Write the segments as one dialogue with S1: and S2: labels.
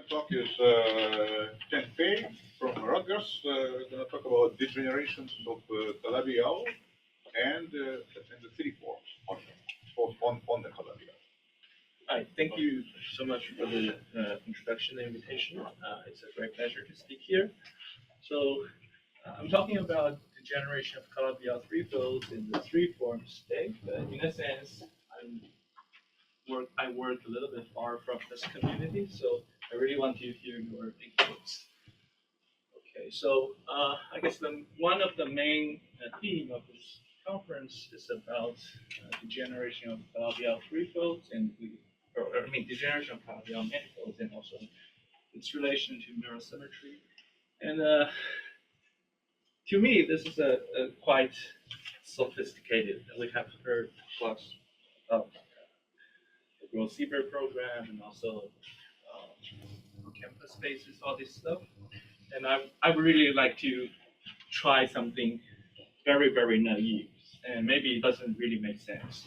S1: Talk is Teng Fei from Rutgers. We're going to talk about degenerations of Calabi-Yau and the three forms on the Calabi-Yau.
S2: Hi, thank you so much for the introduction and invitation. It's a great pleasure to speak here. So I'm talking about degeneration of Calabi-Yau three fields in the three form state. But in a sense, I work a little bit far from this community, so I really want to hear your inputs. Okay, so I guess one of the main theme of this conference is about degeneration of Calabi-Yau three fields and degeneration of Calabi-Yau manifolds and also its relation to mirror symmetry. And to me, this is a quite sophisticated. We have heard lots of the Gross-Seibert program and also campus spaces, all this stuff. And I would really like to try something very, very naive, and maybe it doesn't really make sense.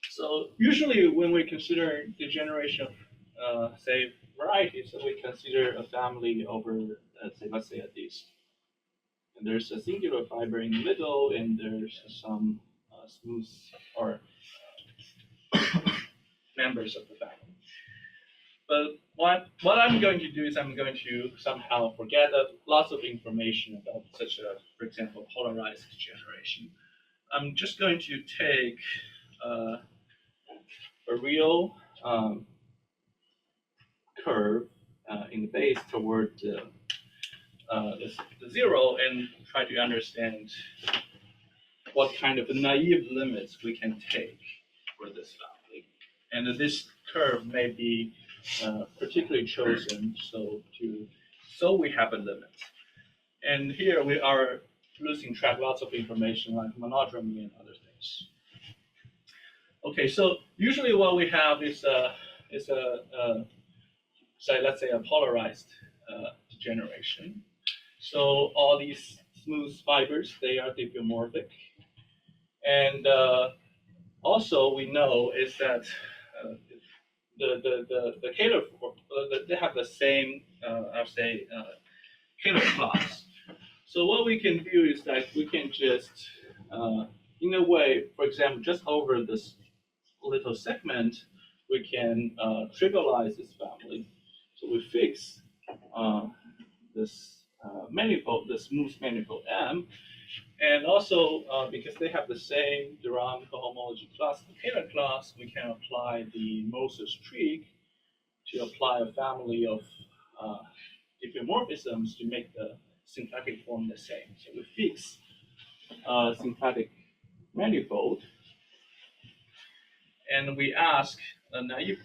S2: So usually when we consider degeneration of, say, varieties, so we consider a family over, let's say a disk. And there's a singular fiber in the middle, and there's some smooth or members of the family. But what I'm going to do is I'm going to somehow forget lots of information about such a, for example, polarized degeneration. I'm just going to take a real curve in the base toward the zero and try to understand what kind of naive limits we can take for this family. And this curve may be particularly chosen so we have a limit. And here we are losing track lots of information like monodromy and other things. Okay, so usually what we have is say let's say a polarized degeneration. So all these smooth fibers, they are diffeomorphic. And also we know is that the Kähler, they have the same, I'll say, Kähler class. So what we can do is that we can just, in a way, for example, just over this little segment, we can trivialize this family. So we fix this manifold, the smooth manifold M, and also because they have the same de Rham cohomology class, the Kähler class, we can apply the Moses trig to apply a family of diffeomorphisms to make the symplectic form the same. So we fix symplectic manifold, and we ask,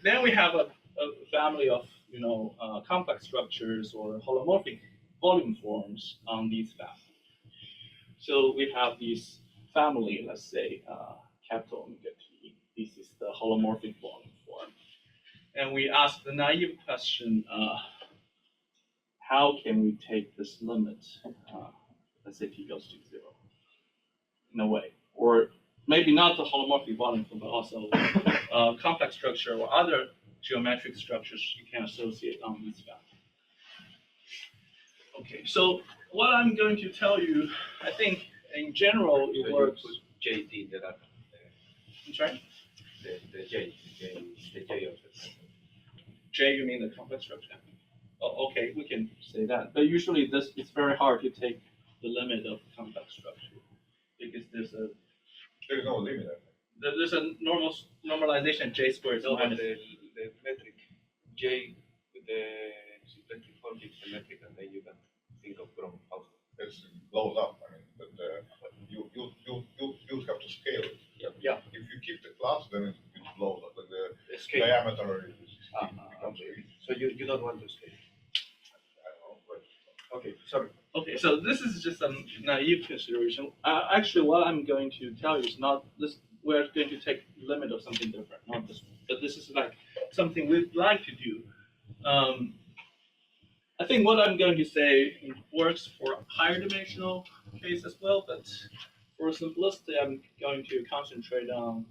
S2: then we have a family of complex structures or holomorphic volume forms on these families. So we have this family, let's say capital omega T. This is the holomorphic volume form, and we ask the naive question: how can we take this limit? Let's say T goes to zero, in a way, or maybe not the holomorphic volume form, but also complex structure or other geometric structures you can associate on this family. Okay, so what I'm going to tell you, I think in general it
S3: so
S2: works.
S3: You put JD that up.
S2: I'm sorry?
S3: The J of the
S2: J, you mean the complex structure? Oh, okay, we can say that. But usually it's very hard to take the limit of complex structure because there's
S1: no limit.
S2: There's a normalization J squared.
S3: No, but the metric J with the symplectic form is symmetric, and then you can think of Gromov.
S1: It blows up. I mean, but you have to scale it.
S2: Yeah.
S1: If you keep the class, then it blows up. But the
S3: Scale.
S1: diameter becomes big.
S3: So you don't want to scale.
S1: I don't know, but
S3: Okay, sorry.
S2: Okay, so this is just a naive consideration. Actually, what I'm going to tell you is not this. We're going to take limit of something different, not this one. But this is like something we'd like to do. I think what I'm going to say works for higher dimensional case as well, but for simplicity, I'm going to concentrate on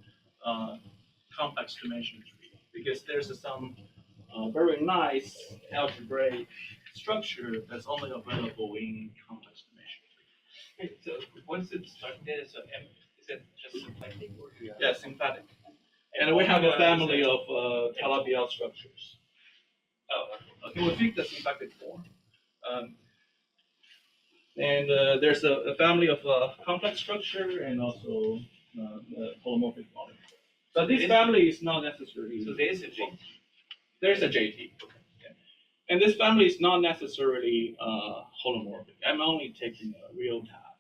S2: complex dimension tree because there's some very nice algebraic structure that's only available in complex dimension.
S3: Okay, so once it's started, so is it just symplectic or do you have?
S2: Yeah, symplectic. And we have a family of Calabi-Yau structures.
S3: Oh,
S2: Okay, we pick the symplectic form. And there's a family of complex structure and also holomorphic volume. But this family is not necessarily.
S3: so there is a J.
S2: There's a JT. Okay. And this family is not necessarily holomorphic. I'm only taking a real tab.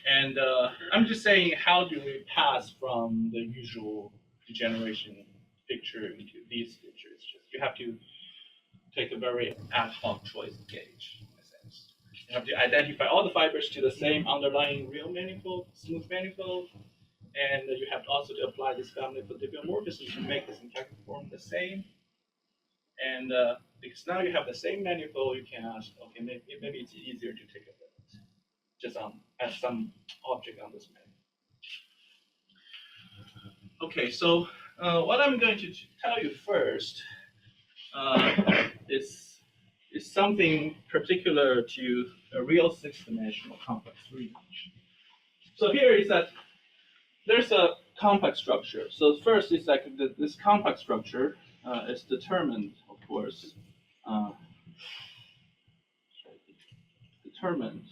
S2: And I'm just saying, how do we pass from the usual degeneration picture into these pictures? You have to take a very ad hoc choice gauge, in a sense. You have to identify all the fibers to the same underlying real manifold, smooth manifold, and you have also to apply this family for diffeomorphism to make the symplectic form the same. And because now you have the same manifold, you can ask, okay, maybe it's easier to take a limit, just as some object on this manifold. Okay, so what I'm going to tell you first is something particular to a real six-dimensional complex three-dimension. So here is that there's a complex structure. So first is like this complex structure is determined, of course, determined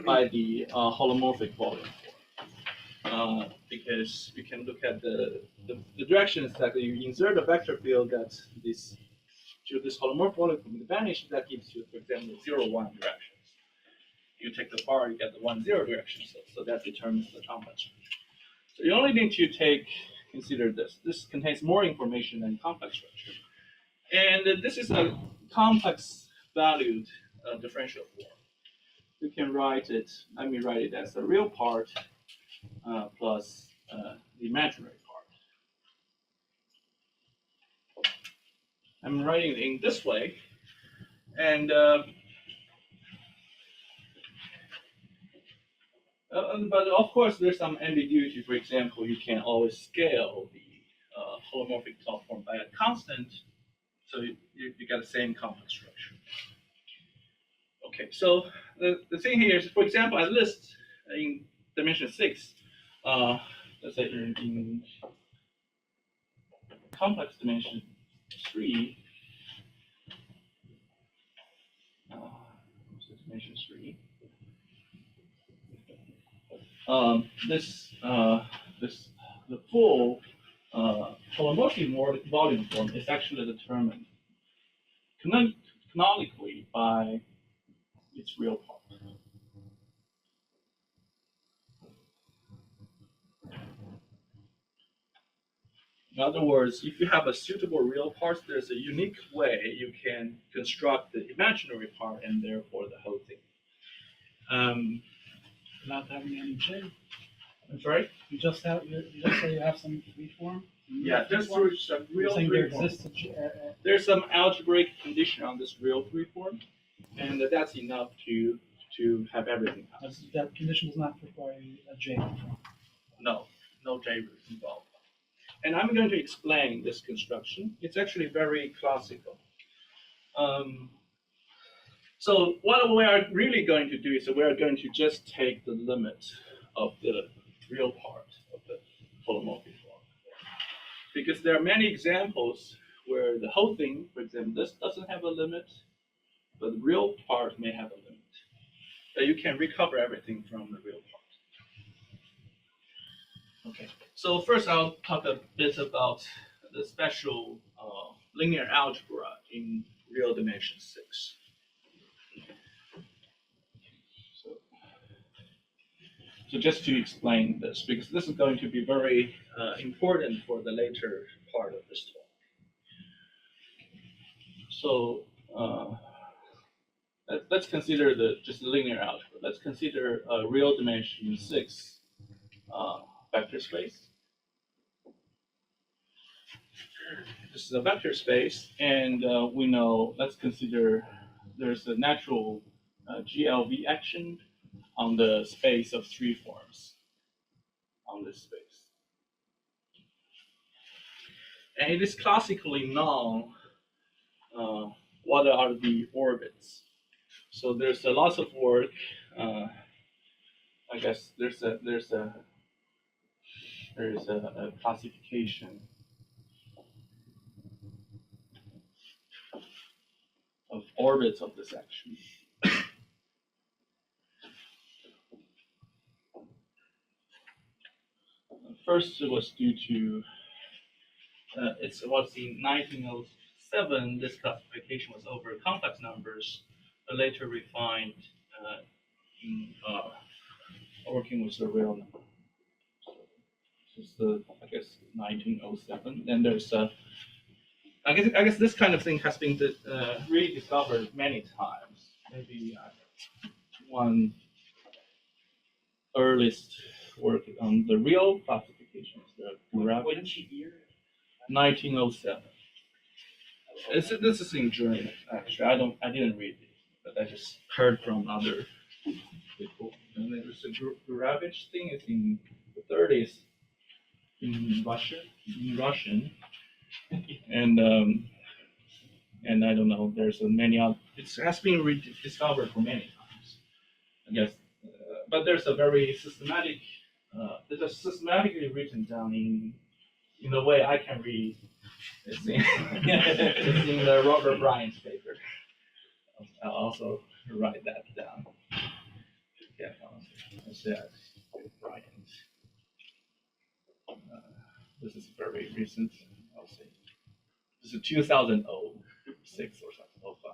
S2: by the holomorphic volume form. Because we can look at the directions that you insert a vector field that this holomorphic volume form vanish, that gives you, for example, 0, 1 directions. You take the bar, you get the 1, 0 direction, so that determines the complex structure. So you only need to consider this. This contains more information than complex structure. And this is a complex valued differential form. You can write it, let me write it as the real part plus the imaginary part. I'm writing it in this way, and but of course there's some ambiguity. For example, you can always scale the holomorphic cloud form by a constant, so you get the same complex structure. Okay, so the thing here is, for example, I list in dimension 6, let's say in complex dimension 3, dimension 3. The full holomorphic volume form is actually determined canonically by its real part. In other words, if you have a suitable real part, there's a unique way you can construct the imaginary part and therefore the whole thing.
S4: Without having any J.
S2: I'm sorry?
S4: You just say you have some free form?
S2: Yeah, there's some real
S4: there
S2: free form.
S4: exists
S2: There's some algebraic condition on this real free form, and that's enough to have everything happen.
S4: that condition does not require a J.
S2: No J roots involved. And I'm going to explain this construction. It's actually very classical. So what we are really going to do is we are going to just take the limit of the real part of the holomorphic form. Because there are many examples where the whole thing, for example, this doesn't have a limit, but the real part may have a limit. But you can recover everything from the real part. Okay, so first I'll talk a bit about the special linear algebra in real dimension 6. So just to explain this, because this is going to be very important for the later part of this talk. So let's consider just the linear algebra. Let's consider a real dimension 6 vector space. This is a vector space, and we know, let's consider there's a natural GLV action on the space of 3 forms on this space. And it is classically known what are the orbits. So there's a lot of work. I guess there's a classification of orbits of the section. First, it was due to it was in 1907. This classification was over complex numbers, but later refined in working with the real number. This is the, I guess, 1907. Then there's I guess this kind of thing has been rediscovered many times. Maybe one earliest work on the real classification is the gravity. 1907. This is in German, actually. I didn't read it, but I just heard from other people. And there's a gravity thing is in the 30s in Russian, and I don't know. There's many other. It has been rediscovered for many times, I guess. But there's a very systematic. It's systematically written down in a way I can read. It's in the Robert Bryan's paper. I'll also write that down. Yeah, it's Bryan's. This is very recent. I'll say this is 2006 or something, 05.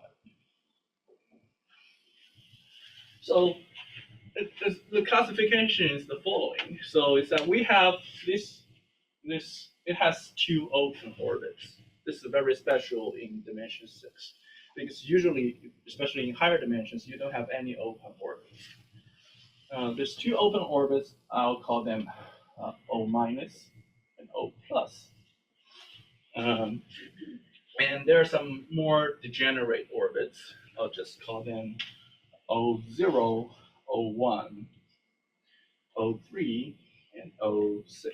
S2: So the classification is the following. So it's that we have this. It has two open orbits. This is very special in dimension 6 because usually, especially in higher dimensions, you don't have any open orbits. There's two open orbits. I'll call them O minus and O plus. And there are some more degenerate orbits. I'll just call them O0, O1, O3, and O6.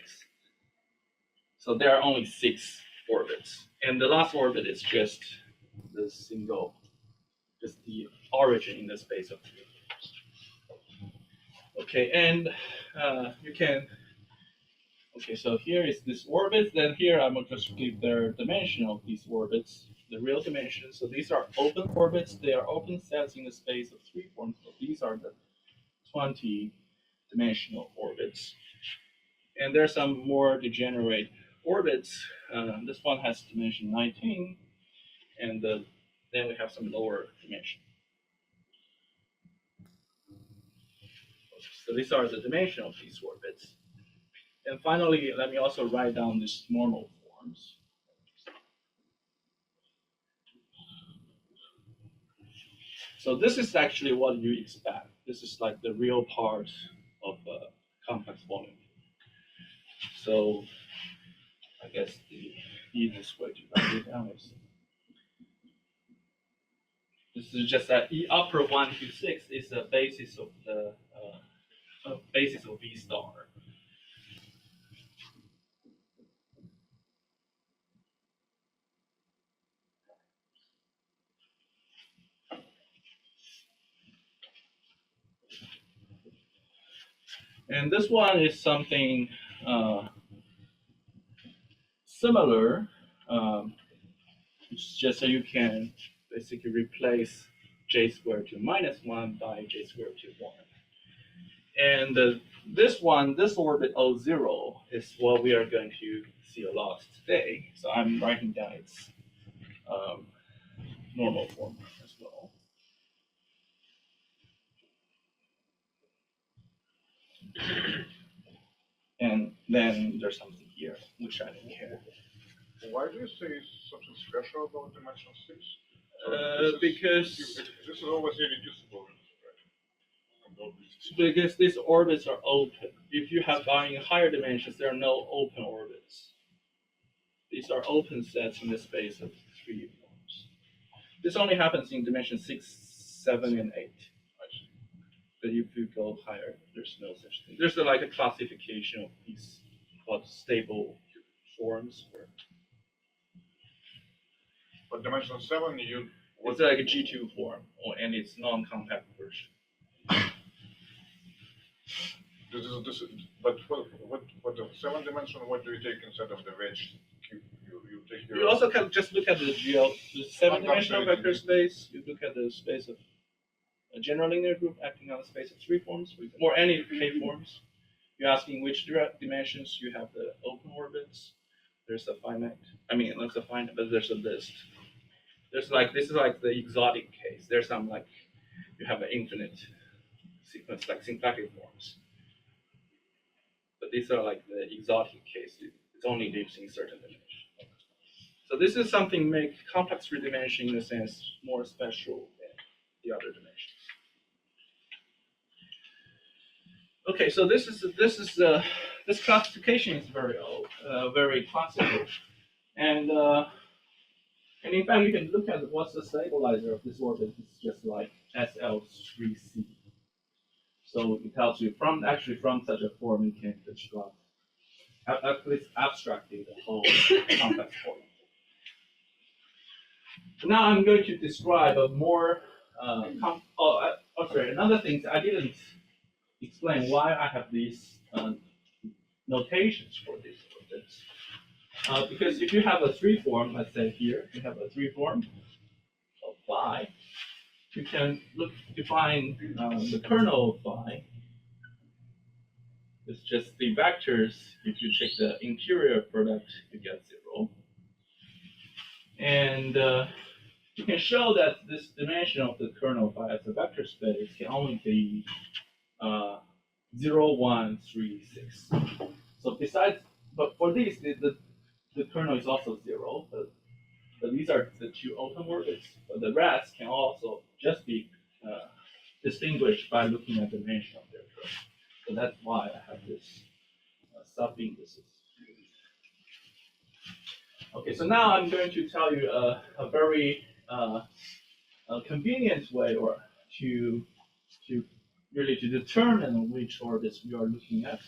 S2: So there are only 6 orbits. And the last orbit is just the single, just the origin in the space of 3. Okay, and you can, okay, so here is this orbit. Then here I'm going to just give the dimension of these orbits, the real dimensions. So these are open orbits. They are open sets in the space of 3 forms. So these are the 20-dimensional orbits. And there are some more degenerate orbits. This one has dimension 19, and then we have some lower dimension. So these are the dimension of these orbits. And finally, let me also write down these normal forms. So this is actually what you expect. This is like the real part of a complex volume. So I guess the easiest way to write it down is this is just that E upper 1 to 6 is the basis of the basis of V star. And this one is something similar. It's just so you can basically replace j squared to -1 by j squared to 1. And this orbit O0 is what we are going to see a lot today. So I'm writing down its normal form as well. And then there's something here, which I don't care.
S1: Why do you say something special about dimension 6?
S2: Because
S1: This is always irreducible, right?
S2: Because these orbits are open. If you have in higher dimensions, there are no open orbits. These are open sets in the space of 3 forms. This only happens in dimension 6, 7, and 8. But if you go higher, there's no such thing. There's like a classification of these called stable forms.
S1: For dimension 7, you
S2: It's like a G2 form, and it's non-compact version.
S1: but for the 7 dimension, what do you take instead of the wedge cube? You take your.
S2: You also can just look at the 7-dimensional vector space. You look at the space of a general linear group acting on a space of 3 forms, or any K forms. You're asking which dimensions you have the open orbits. There's a finite. I mean, not a finite, but there's a list. There's like this is like the exotic case. There's some like you have an infinite sequence like symplectic forms. But these are like the exotic case. It only lives in certain dimensions. So this is something make complex 3 dimension in a sense more special than the other dimensions. Okay, so this classification is very old, very classical, and in fact you can look at what's the stabilizer of this orbit. It's just like SL3C. So it tells you from such a form you can construct at least abstractly the whole complex form. Now I'm going to describe a more another thing I didn't explain why I have these notations for these orbits. Because if you have a 3 form, let's say here you have a 3 form of phi, you can define the kernel of phi. It's just the vectors. If you take the interior product, you get 0. And you can show that this dimension of the kernel phi as a vector space can only be 0, 1, 3, 6. So but for these, the kernel is also 0. But these are the 2 open orbits. But the rest can also just be distinguished by looking at the dimension of their kernel. So that's why I have this sub-indices. Okay, so now I'm going to tell you a very convenient way to really determine which orbits we are looking at.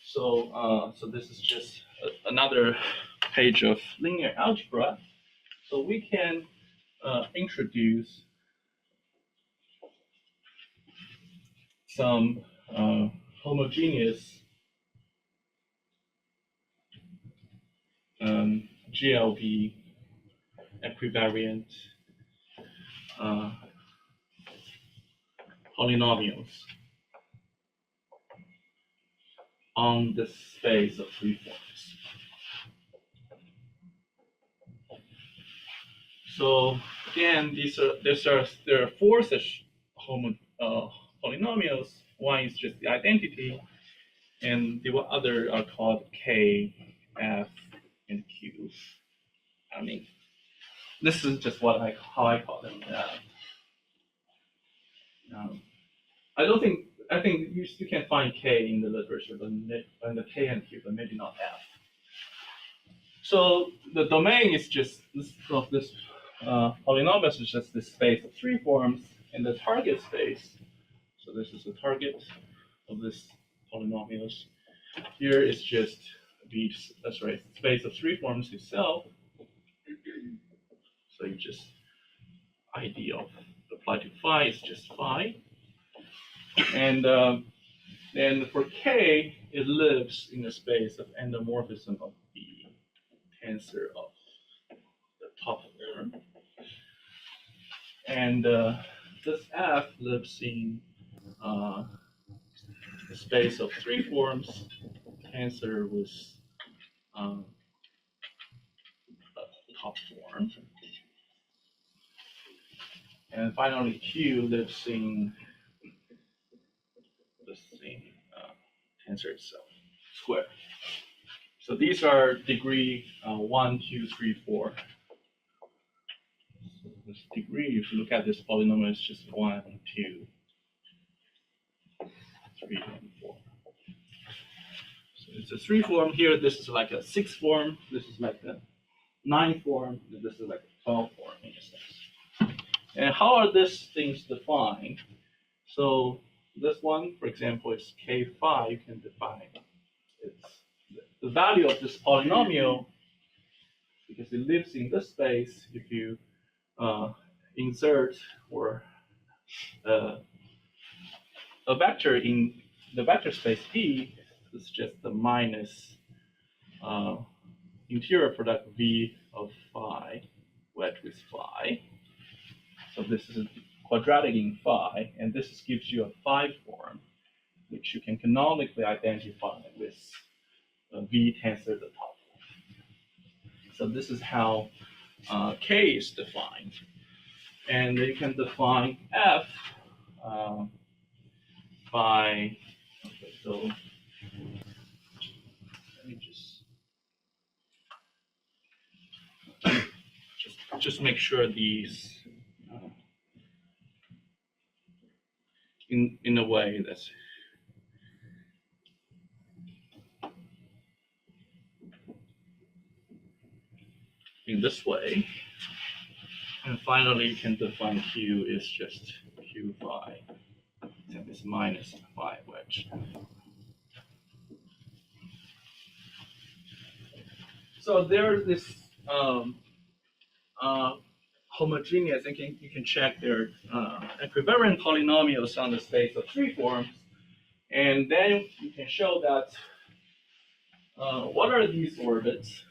S2: So this is just another page of linear algebra. So we can introduce some homogeneous GLB equivariant polynomials on the space of 3 forms. So again, there are 4 such polynomials. One is just the identity, and the other are called K, F, and Q. I mean, this is just how I call them. I think you can find K in the literature, but the K and Q, but maybe not F. So the domain is just this polynomials is just this space of 3 forms, and the target space. So this is the target of this polynomials. Here is just the space of 3 forms itself. So you just ID of apply to phi is just phi. And then for K, it lives in the space of endomorphism of the tensor of the top form. And this F lives in the space of 3 forms, tensor with top form. And finally, Q lives in the same tensor itself, square. So these are degree 1, 2, 3, 4. So this degree, if you look at this polynomial, it's just 1, 2, 3, and 4. So it's a 3 form here. This is like a 6 form. This is like a 9 form. And this is like a 12 form in a sense. And how are these things defined? So this one, for example, is K phi. You can define it's the value of this polynomial because it lives in this space. If you insert or a vector in the vector space V, is just the minus interior product V of phi wedged with phi. So this is quadratic in phi, and this gives you a phi form, which you can canonically identify with V tensor the top. So this is how K is defined. And you can define F by, okay, so let me just make sure these in a way that's in this way. And finally, you can define Q is just Q phi, and it's minus phi wedge. So there's this homogeneous, and you can check their equivariant polynomials on the space of three forms, and then you can show that what are these orbits?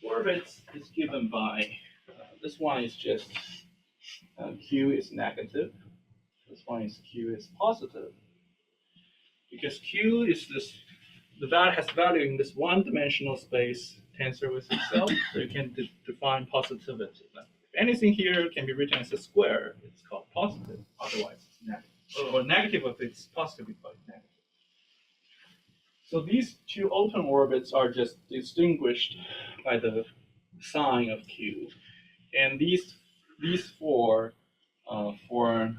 S2: Orbits is given by, this one is just Q is negative, this one is Q is positive, because Q is this, the value has value in this one-dimensional space tensor with itself, so you can define positivity. If anything here can be written as a square, it's called positive, otherwise it's negative. Or negative if it's positive, we call it negative. So these two open orbits are just distinguished by the sign of Q. And these four form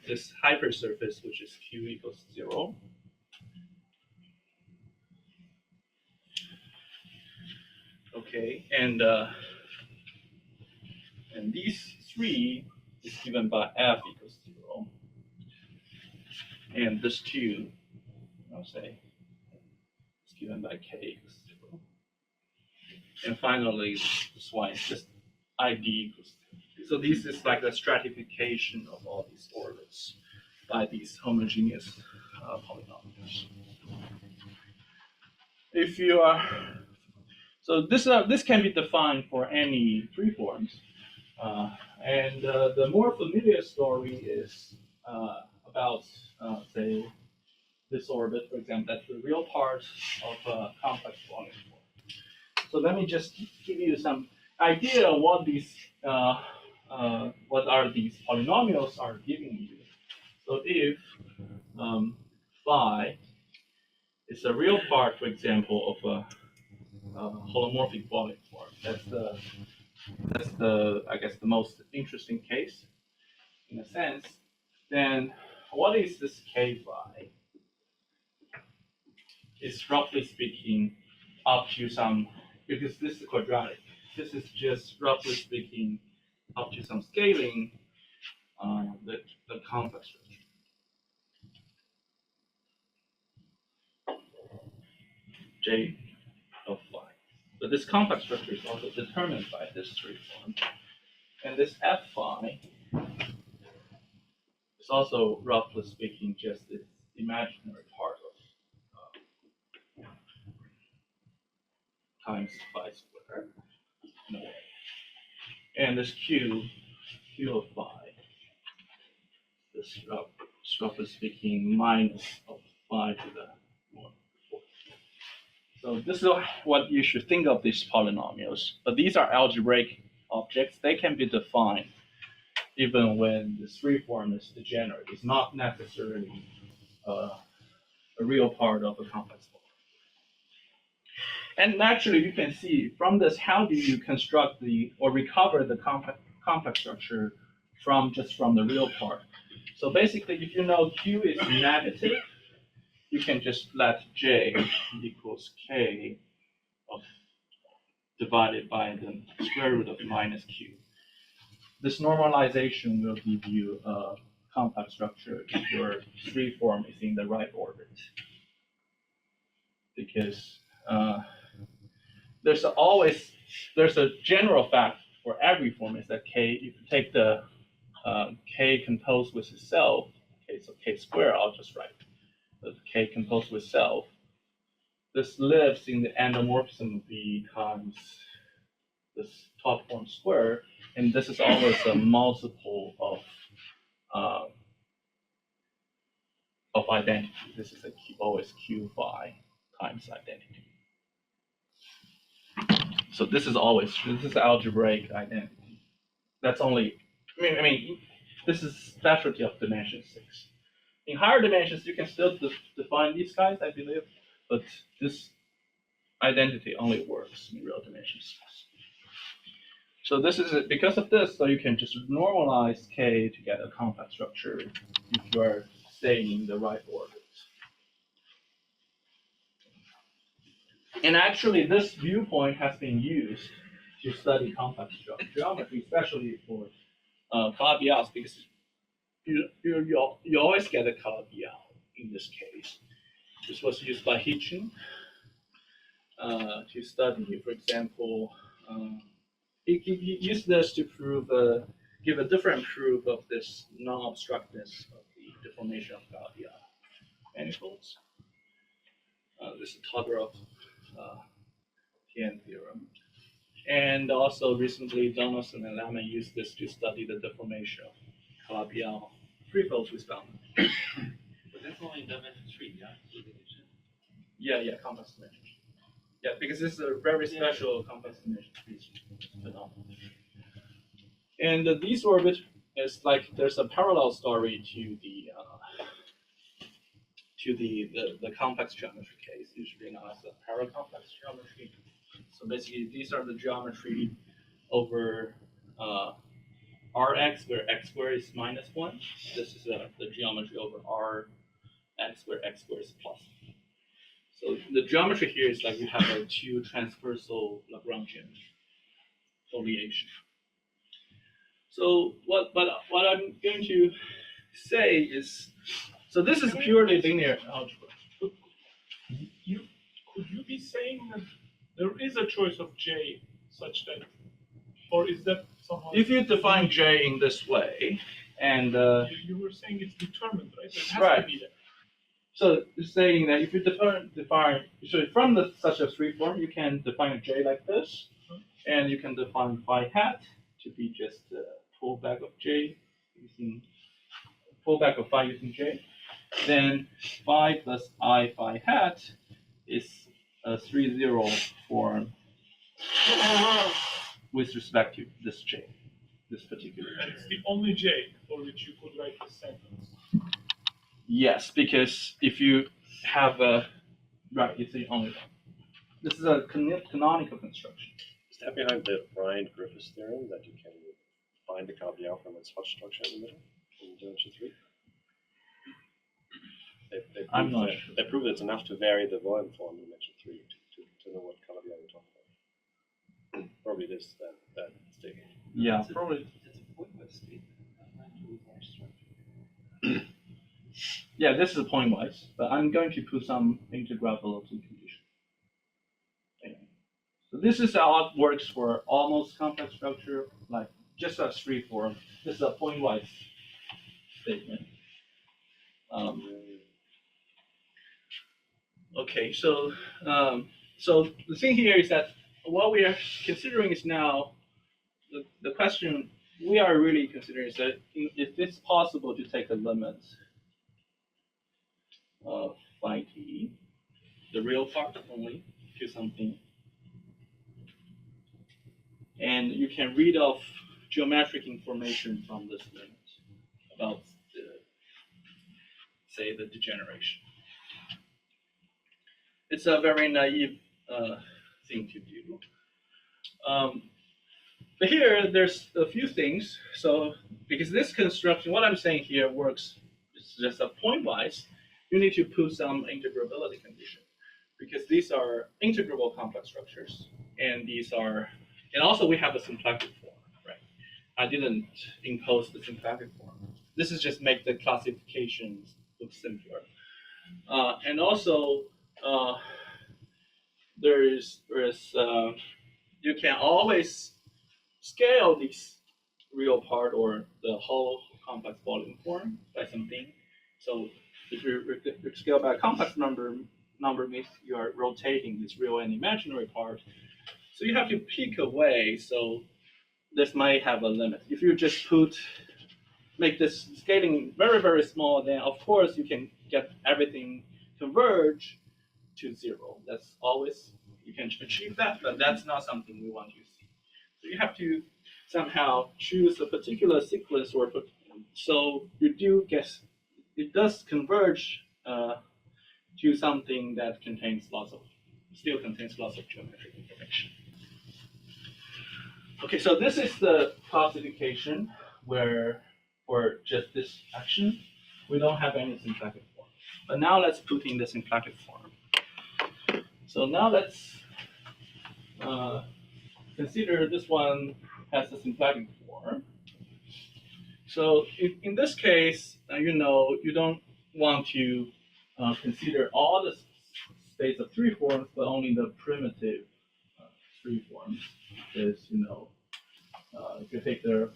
S2: this hypersurface, which is Q equals 0. Okay, and these three is given by F equals 0. And this two, I'll say, is given by K equals 0. And finally, this one is just ID equals 0. So this is like the stratification of all these orbits by these homogeneous polynomials. If you are, so this can be defined for any free forms. And the more familiar story is about, say, this orbit, for example, that's the real part of a complex volume form. So let me just give you some idea of what these, what are these polynomials are giving you. So if phi is a real part, for example, of a holomorphic volume form, that's the I guess the most interesting case in a sense, then what is this K phi? It's roughly speaking up to some, because this is quadratic, this is just roughly speaking up to some scaling the complex structure. J of phi. But this complex structure is also determined by this three form. And this F phi is also, roughly speaking, just this imaginary part of times phi squared. No. And this Q of phi, this roughly speaking minus of phi to the 1. So this is what you should think of these polynomials. But these are algebraic objects. They can be defined even when this free form is degenerate. It's not necessarily a real part of a complex form. And naturally, you can see from this, how do you construct or recover the complex structure from the real part? So basically, if you know Q is negative, you can just let J equals K divided by the square root of minus Q. This normalization will give you a complex structure if your free form is in the right orbit. Because there's a general fact for every form is that K, if you take the K composed with itself, okay, so K squared, I'll just write the K composed with self. This lives in the endomorphism of V times this top form square, and this is always a multiple of identity. This is always Q phi times identity. So this is algebraic identity. That's only, I mean, this is specialty of dimension 6. In higher dimensions, you can still define these guys, I believe, but this identity only works in real dimensions. So this is it. Because of this, so you can just normalize K to get a compact structure if you are staying in the right orbit. And actually, this viewpoint has been used to study complex geometry, especially for Calabi-Yaus, because you always get a Calabi-Yau in this case. This was used by Hitchin to study, for example, he used this to prove, give a different proof of this non-obstructness of the deformation of Calabi-Yau manifolds. This is Todorov Tien theorem. And also recently, Donaldson and Lammen used this to study the deformation of Calabi-Yau free folds with boundary.
S3: But that's only dimension 3, yeah?
S2: Yeah, complex dimension. Yeah, because this is a very special complex dimension phenomenon. And these orbit is like there's a parallel story to the complex geometry case, usually known as the paracomplex geometry. So basically, these are the geometry over Rx, where x squared is -1. This is the geometry over Rx, where x squared is +1. So the geometry here is like you have a 2 transversal Lagrangian foliation. So what I'm going to say is, so this is purely linear algebra.
S5: Could you be saying that there is a choice of J such that, or is that somehow?
S2: If you define J in this way, and
S5: you were saying it's determined, right? It has
S2: right.
S5: to be there.
S2: So you're saying that if you define so from such a free form, you can define a J like this, and you can define phi hat to be just a pullback of J using pullback of phi using J. Then phi plus I phi hat is a 3-0 form with respect to this J, this particular J.
S5: And it's the only J for which you could write this sentence.
S2: Yes, because if you have right, it's the only one. This is a canonical construction.
S6: Is that behind the Bryant-Griffiths theorem that you can find the Calabi-Yau from its Hodge structure in the middle in dimension 3?
S2: I'm not sure.
S6: They prove it's enough to vary the volume form in dimension 3 to know what Calabi-Yau you're talking about. Probably it is that statement.
S2: Yeah, probably.
S3: It's a pointless statement. Not really more structure.
S2: Yeah, this is pointwise, but I'm going to put some integral velocity condition. Okay. So this is how it works for almost complex structure, like just a free form. This is a pointwise statement. Okay, so so the thing here is that what we are considering is now the question we are really considering is that if it's possible to take the limit of phi t, the real part only, to something, and you can read off geometric information from this limit about say the degeneration. It's a very naive thing to do. But here, there's a few things. So, because this construction, what I'm saying here works, it's just a pointwise, you need to put some integrability condition. Because these are integrable complex structures, and these are, and also we have a symplectic form, right? I didn't impose the symplectic form. This is just make the classifications look simpler. And also, you can always scale this real part or the whole complex volume form by something. So if you scale by a complex number means you are rotating this real and imaginary part. So you have to pick a way. So this might have a limit. If you just make this scaling very, very small, then of course you can get everything converge to zero. That's always, you can achieve that, but that's not something we want to see. So you have to somehow choose a particular sequence so it does converge to something that still contains lots of geometric information. Okay, so this is the classification where for just this action, we don't have any symplectic form. But now let's put in the symplectic form. So now let's consider this one has a symplectic form. So in this case, you don't want to consider all the space of three forms, but only the primitive three forms. Because if you take the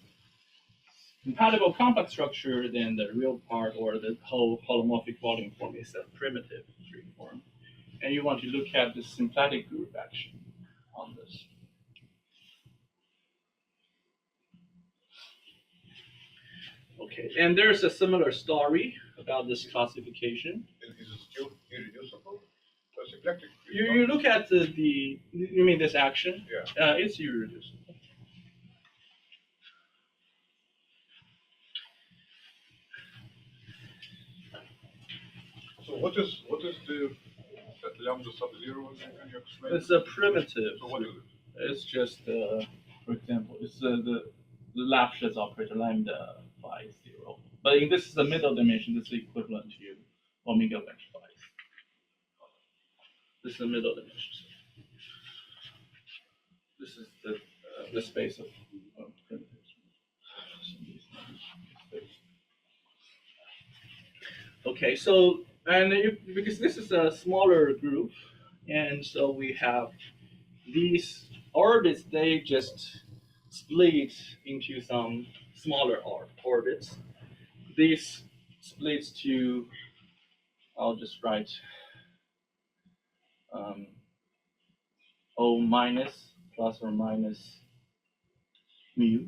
S2: compatible complex structure, then the real part or the whole holomorphic volume form is a primitive three form. And you want to look at the symplectic group action on this. Okay, and there's a similar story about this classification.
S1: Is it still irreducible? The symplectic.
S2: You look at you mean this action?
S1: Yeah.
S2: It's irreducible.
S1: So what is that lambda sub zero? Can you explain?
S2: It's a primitive.
S1: So what is it?
S2: It's just, for example, it's the Laplace operator lambda phi 0. But in this is the middle dimension, this is equivalent to omega vector phi. This is the middle dimension. This is the space of primitives. Okay, so because this is a smaller group, and so we have these orbits, they just split into some smaller orbits. These splits to, I'll just write O minus plus or minus mu.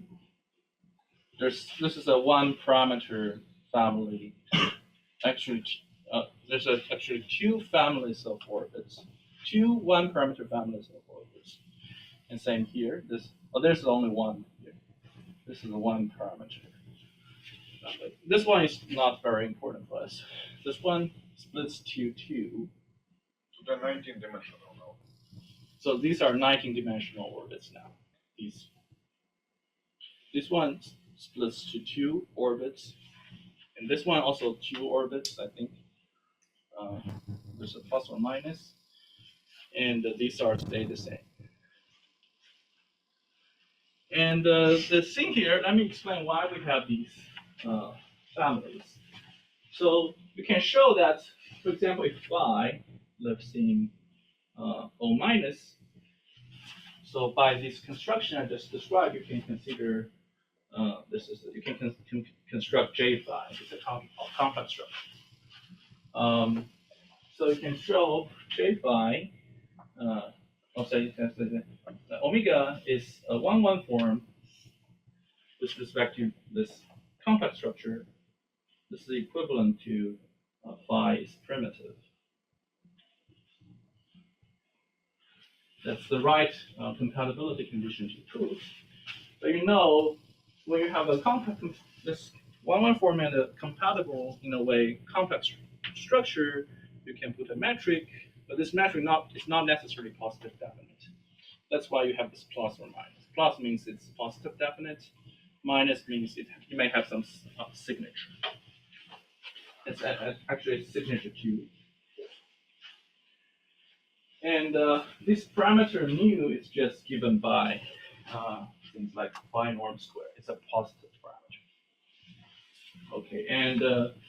S2: This is a one parameter family. Actually, there's actually two families of orbits, two one parameter families of orbits. And same here. There's only one here. This is a one parameter. This one is not very important for us. This one splits to two.
S1: So they're 19-dimensional now.
S2: So these are 19-dimensional orbits now. This one splits to two orbits, and this one also two orbits, I think. There's a plus or minus, and these stay the same. And the thing here, let me explain why we have these families. So we can show that, for example, if phi lives in O minus, so by this construction I just described, you can consider you can construct J phi. It's a complex structure. So you can show J phi. Omega is a 1-1 form with respect to this complex structure. This is equivalent to phi is primitive. That's the right compatibility condition to prove. But when you have this 1-1 form and a compatible, in a way, complex structure, you can put a metric, but this metric is not necessarily positive definite. That's why you have this plus or minus. Plus means it's positive definite. Minus means you may have some signature. It's actually a signature Q. And this parameter mu is just given by things like phi norm square. It's a positive parameter. Okay, and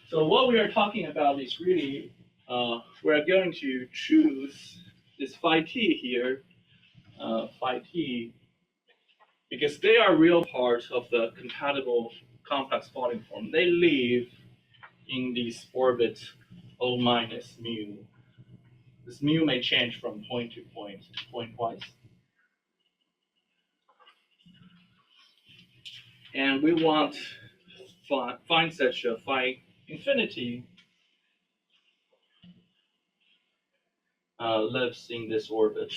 S2: so what we are talking about is really we're going to choose this phi t here, phi t, because they are real part of the compatible complex Pauling form. They live in these orbit O minus mu. This mu may change from point to point-wise. And we want find such a phi infinity lives in this orbit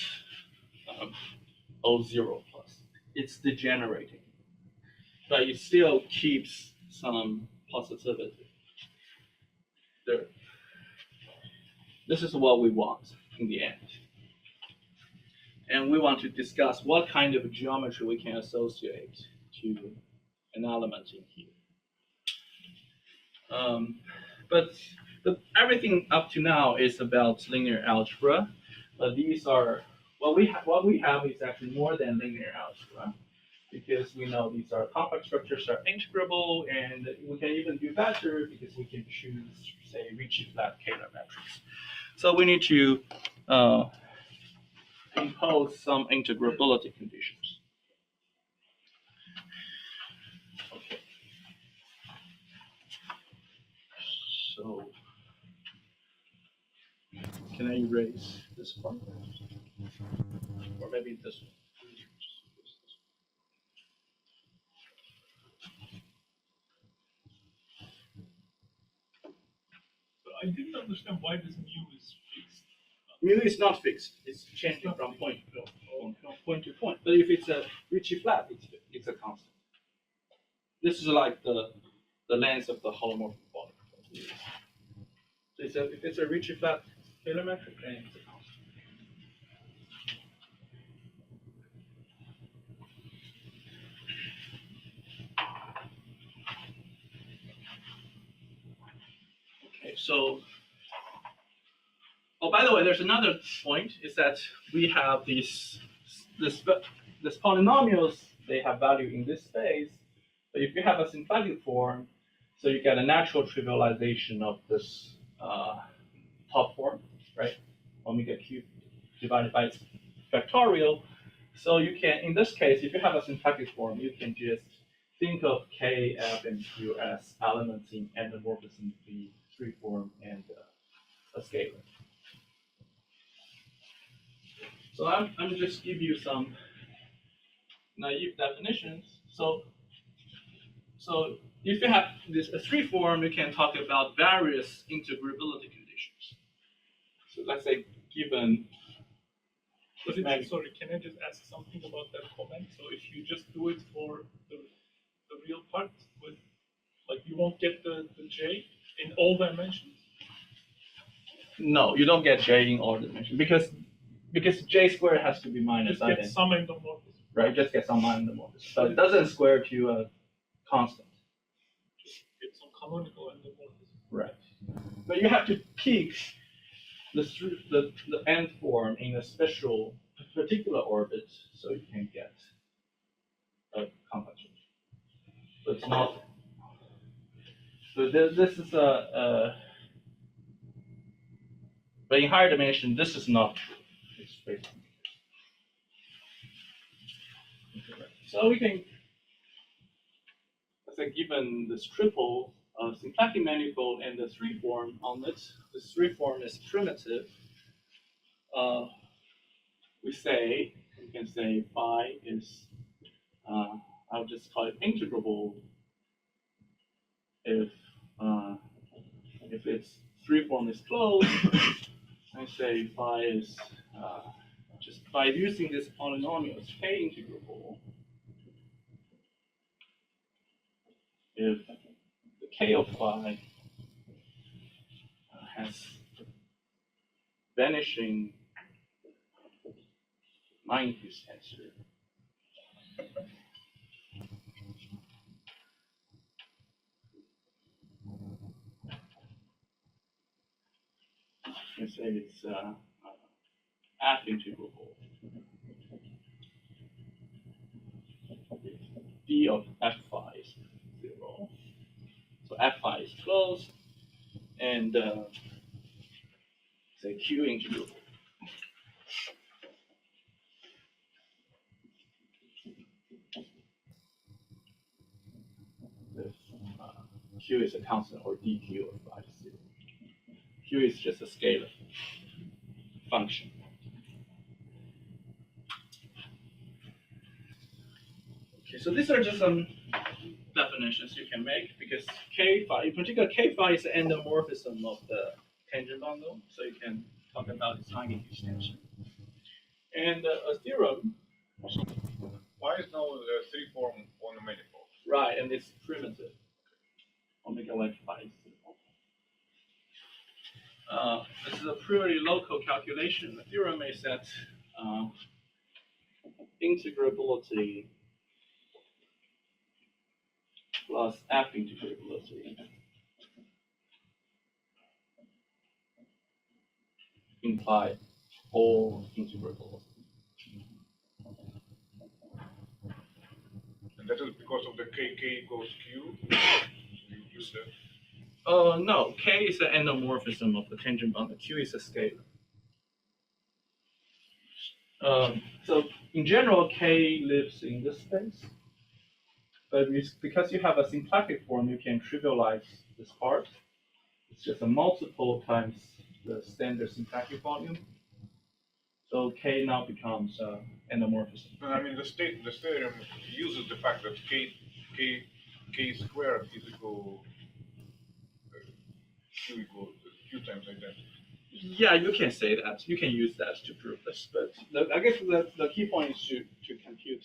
S2: O0 plus. It's degenerating, but it still keeps some positivity. There. This is what we want in the end. And we want to discuss what kind of geometry we can associate to an element in here. But everything up to now is about linear algebra. But these are what we have is actually more than linear algebra, because we know these are complex structures are integrable, and we can even do better because we can choose, say, Ricci flat Kähler metrics. So we need to impose some integrability conditions. Okay. So can I erase this part? Or maybe this one?
S5: So I didn't understand why this mu is fixed.
S2: Mu is not fixed. It's changing from point to point. But if it's a Ricci flat, it's a constant. This is like the length of the holomorphic body. So if it's a Ricci flat Kähler metric, then it's a constant. Okay, so oh, by the way, there's another point, is that we have this polynomials, they have value in this space. But if you have a symplectic form, so you get a natural trivialization of this top form, right? Omega cubed divided by its factorial. So you can, in this case, if you have a symplectic form, you can just think of K, F, and Q as elements in endomorphism V3 form and a scalar. So I'm just give you some naive definitions. So if you have this a 3 form, you can talk about various integrability conditions. So let's say given.
S5: Sorry, can I just ask something about that comment? So if you just do it for the real part, with like you won't get the J in all dimensions?
S2: No, you don't get J in all dimensions because J squared has to be minus
S5: just get some endomorphism.
S2: Right, just get some endomorphism. So it doesn't square to a constant.
S5: Just get some canonical endomorphism.
S2: Right. But you have to pick the end form in a particular orbit so you can get a complex. So it's not. So this is but in higher dimension, this is not true. It's basically. So we can, let's say, given this triple symplectic manifold and the 3 form on it, this 3 form is primitive. We can say phi is, I'll just call it integrable if its 3 form is closed. I say phi is just by using this polynomial, it's K integrable. If the K of phi has vanishing line-fused tensor, you say it's F integrable. D of F phi is 0. So F phi is closed, and say Q integrable. Q is a constant, or dq of I 0. Q is just a scalar function. Okay, so these are just some definitions you can make, because K phi, in particular, K phi is the endomorphism of the tangent bundle, so you can talk about its Hagen extension. And a theorem,
S1: Why is now the three form on the manifold?
S2: right, and it's primitive. Omega wedge phi is simple. This is a purely local calculation. The theorem is that integrability plus F integrability imply all integrability.
S1: And that is because of the k equals q. You said.
S2: No, K is the endomorphism of the tangent bundle. Q is a scalar. So in general, K lives in this space. But because you have a symplectic form, you can trivialize this part. It's just a multiple times the standard symplectic volume. So K now becomes endomorphism.
S1: And I mean, the theorem uses the fact that k squared is equal q times identity.
S2: Yeah, you can say that. You can use that to prove this. But I guess the key point is to compute,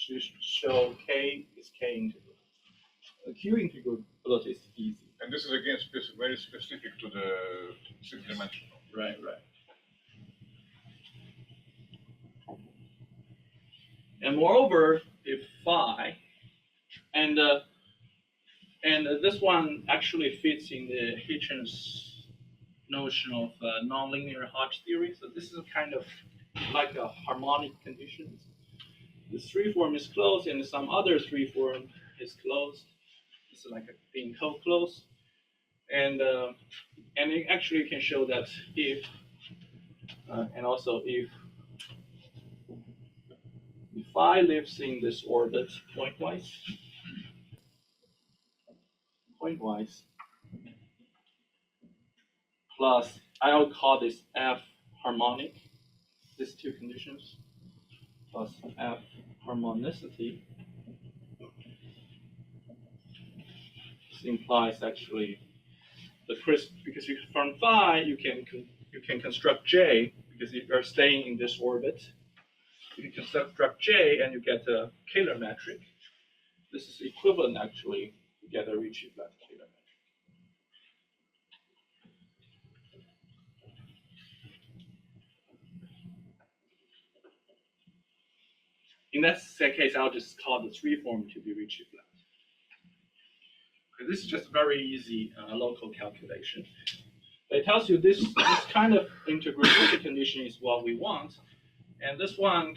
S2: to show K is K integral. Q integrability is easy.
S1: And this is again very specific to the 6-dimensional.
S2: Right. And moreover, if phi, and this one actually fits in the Hitchin's notion of nonlinear Hodge theory. So this is kind of like a harmonic condition. This three form is closed, and some other three form is closed. It's like being co-closed, and it actually can show that if and also if phi lives in this orbit pointwise, plus I will call this F harmonic, these two conditions, plus F harmonicity. This implies actually the because from phi you can construct J, because you are staying in this orbit. You can construct J and you get a Kähler metric. This is equivalent actually to get a Ricci-flat Kähler metric. In that case, I'll just call the three form to be Ricci-flat. Okay, this is just very easy local calculation. It tells you this kind of integrability condition is what we want, and this one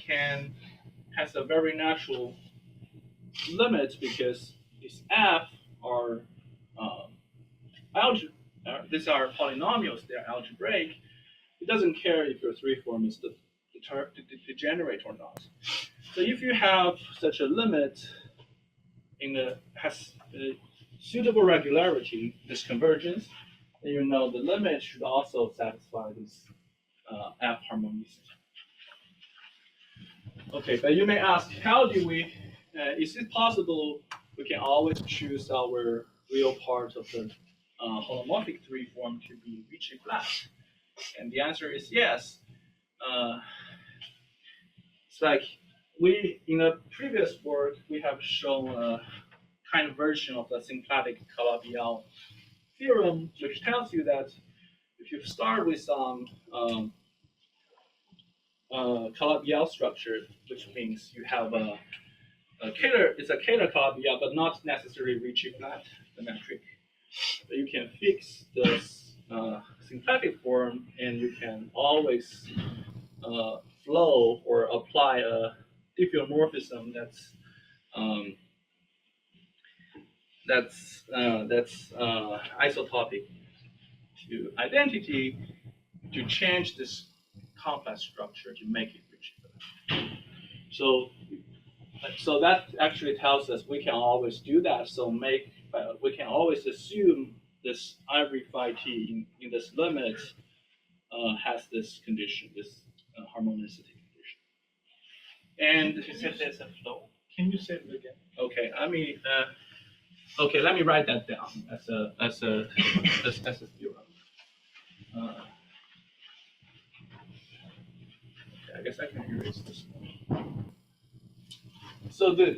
S2: has a very natural limit, because these F are these are polynomials, they're algebraic. It doesn't care if your three form is degenerate or not. So if you have such a limit has a suitable regularity, this convergence, then you know the limit should also satisfy this F harmonicity. Okay, but you may ask, how do we, is it possible we can always choose our real part of the holomorphic three form to be Ricci-flat? And the answer is yes. It's like in a previous work, we have shown a kind of version of the symplectic Calabi-Yau theorem, which tells you that if you start with some Calabi-Yau structure, which means you have a Kähler, it's a Kähler Calabi-Yau, but not necessarily Ricci-flat, the metric. But you can fix this symplectic form, and you can always flow or apply a diffeomorphism that's isotopic to identity to change this complex structure to make it Ricci-flat. So so that actually tells us we can always do that. So we can always assume this every phi t in this limit has this condition, this harmonicity condition. And
S5: You said there's a flow. Can you say it again?
S2: okay, okay, let me write that down as a theorem. Okay, I guess I can erase this one. So this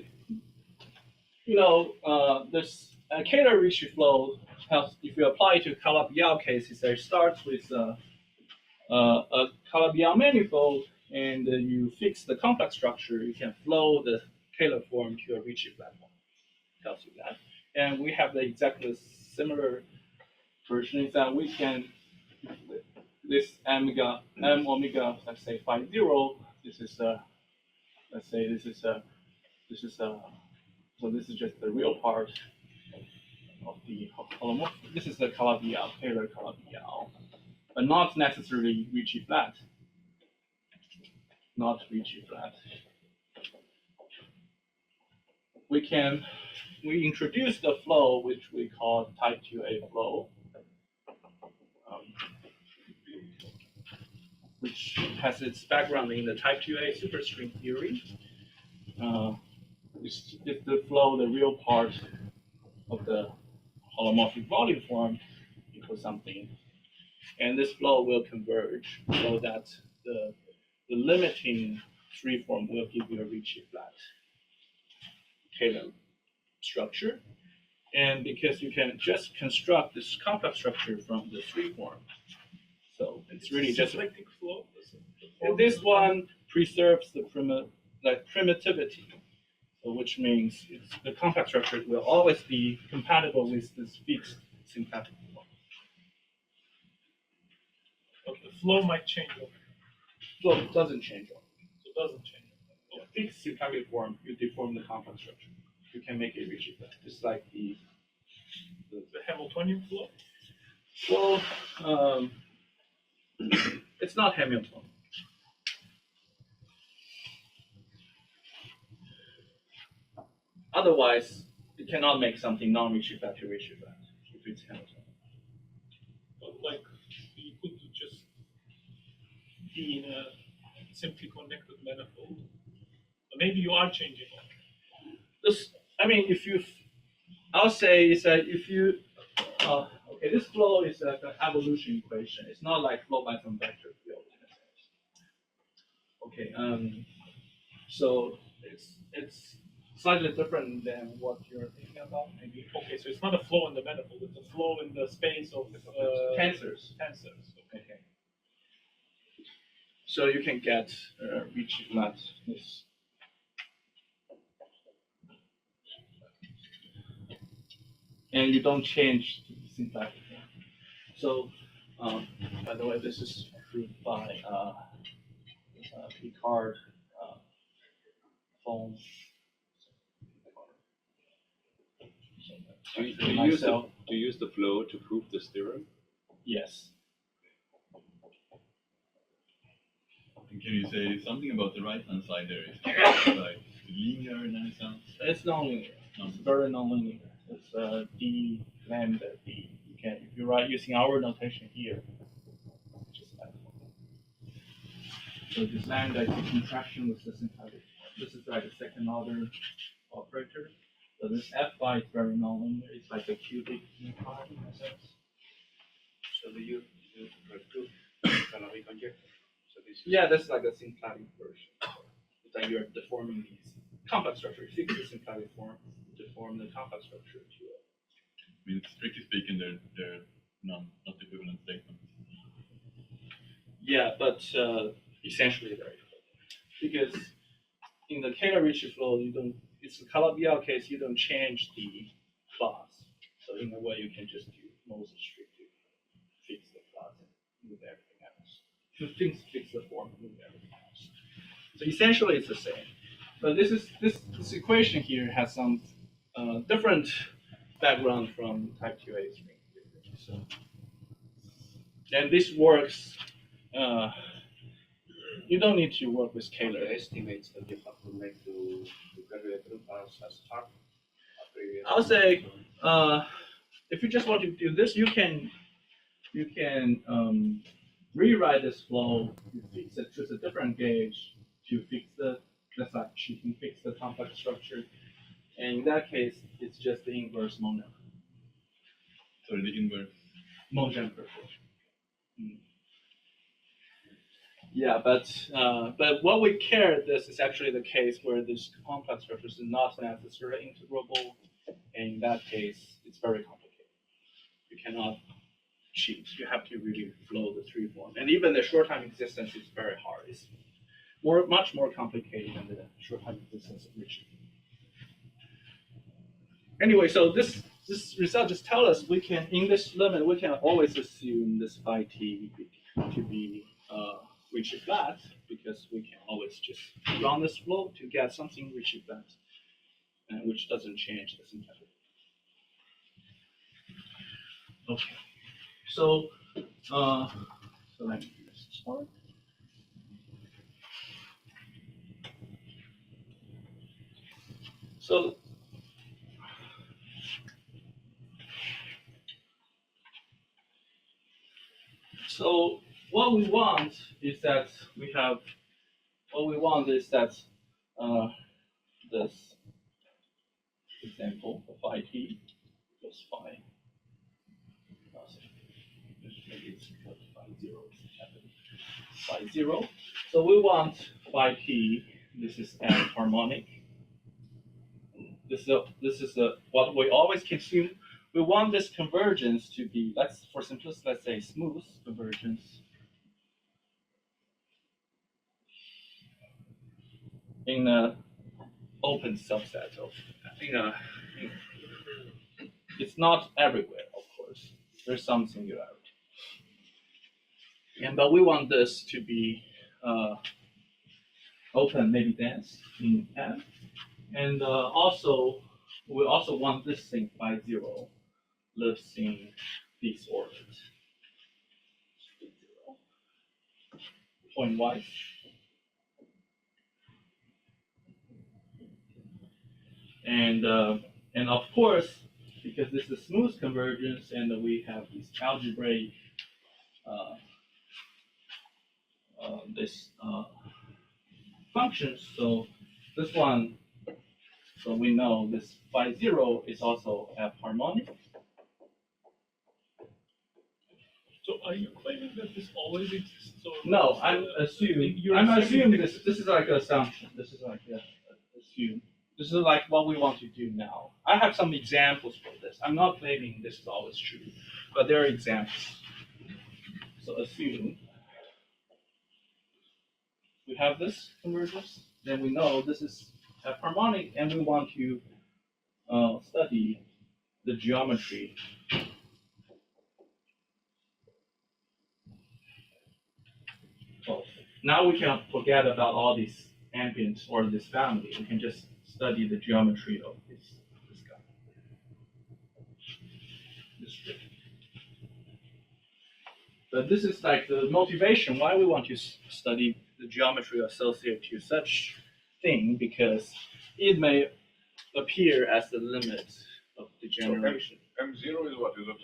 S2: Taylor-Ricci flow, if you apply it to Calabi-Yau cases, it starts with a Calabi-Yau manifold, and you fix the complex structure. You can flow the Taylor form to a Ricci flat form. Tells you that, and we have the exactly similar version is that we can this m omega, let's say phi 0. This is let's say this is so this is just the real part of the holomorphic. This is the Calabi-Yau, Taylor Calabi-Yau, but not necessarily Ricci flat. Not Ricci flat. We introduce the flow which we call type 2A flow, which has its background in the type 2A superstring theory. It's the flow, the real part of the holomorphic volume form equals something. And this flow will converge so that the limiting free form will give you a Ricci flat Taylor structure. And because you can just construct this complex structure from the free form. So it's really just
S5: symplectic flow.
S2: and this one preserves the primitivity, so which means the complex structure will always be compatible with this fixed symplectic form.
S5: Okay, the flow might change over.
S2: Flow doesn't change.
S5: So it doesn't change.
S2: A fixed symplectic form, you deform the complex structure. You can make it Ricci flat, just like the
S5: Hamiltonian flow.
S2: well, it's not Hamiltonian. Otherwise, you cannot make something non-Ricci flat to Ricci flat if it's Hamiltonian.
S5: But like you could just be in a simply connected manifold. But maybe you are changing one.
S2: This, I mean, I'll say is that if you, okay, this flow is like an evolution equation. It's not like flow by some vector field. Okay, so it's slightly different than what you're thinking about, maybe.
S5: Okay, so it's not a flow in the manifold, it's a flow in the space of
S2: Tensors.
S5: tensors.
S2: Okay. So you can get Ricci flat this. And you don't change the symplectic form. So, by the way, this is proved by Picard, Holmes.
S7: Do you use the flow to prove this theorem?
S2: Yes.
S8: Can you say something about the right-hand side there? Is it like linear in any sense?
S2: It's nonlinear. It's very nonlinear. It's d lambda d. You can, if you write using our notation here, just like so this lambda is a contraction with the symplectic. This is like a second order operator. So this f by is very nonlinear. It's like a cubic unified in a sense.
S3: So do you prove Calabi conjecture? So this is
S2: Yeah, that's like a symplectic version. It's like you're deforming these complex structure. You fix the symplectic form, deform the complex structure to a.
S8: I mean, strictly speaking, they're not equivalent statements.
S2: Yeah, but essentially they're equivalent. Because in the Taylor-Ricci flow, you don't. It's the Calabi-Yau case. You don't change the class. So in a way, you can just do most strictly fix the class and move everything else. To fix the form and move everything else. So essentially, it's the same. But this equation here has some different background from type 2A string theory. So, and this works You don't need to work with
S3: The
S2: scalar.
S3: estimates that you have to make to calculate root as hard.
S2: I'll say, if you just want to do this, you can rewrite this flow, you fix it, choose a different gauge to fix the, just like you can fix the complex structure. And in that case, it's just the inverse moment.
S8: Sorry, the inverse.
S2: Motion proportion. Yeah, but what we care, this is actually the case where this complex structure is not necessarily integrable. And in that case, it's very complicated. You cannot cheat. You have to really flow the three form. And even the short time existence is very hard. It's much more complicated than the short time existence of Richie. Anyway, so this result just tells us we can, in this limit, we can always assume this phi t to be Ricci flat, because we can always just run this flow to get something Ricci flat, which doesn't change the symplectic. Okay, so let me do this part. So what we want is that this example of phi t plus phi. Maybe it's because phi 0 is happening. Phi 0. So we want phi t. This is an harmonic. This is what we always consume. We want this convergence to be, for simplicity, let's say smooth convergence in an open subset of, it's not everywhere, of course. There's some singularity. But we want this to be open, maybe dense in M. And we also want this thing phi 0 lives in this orbit. Point-wise. And of course, because this is smooth convergence, and we have these algebraic functions. So this one, so we know this phi 0 is also F harmonic.
S5: So are you claiming that this always exists? Or
S2: No, I'm assuming this. This is like an assumption. This is like assume. This is like what we want to do now. I have some examples for this. I'm not claiming this is always true, but there are examples. So assume we have this convergence, then we know this is F harmonic, and we want to study the geometry. Well, now we can forget about all these ambient or this family. We can just study the geometry of this guy. But this is like the motivation why we want to study the geometry associated to such thing, because it may appear as the limit of degeneration.
S1: So M0 is what? Is it an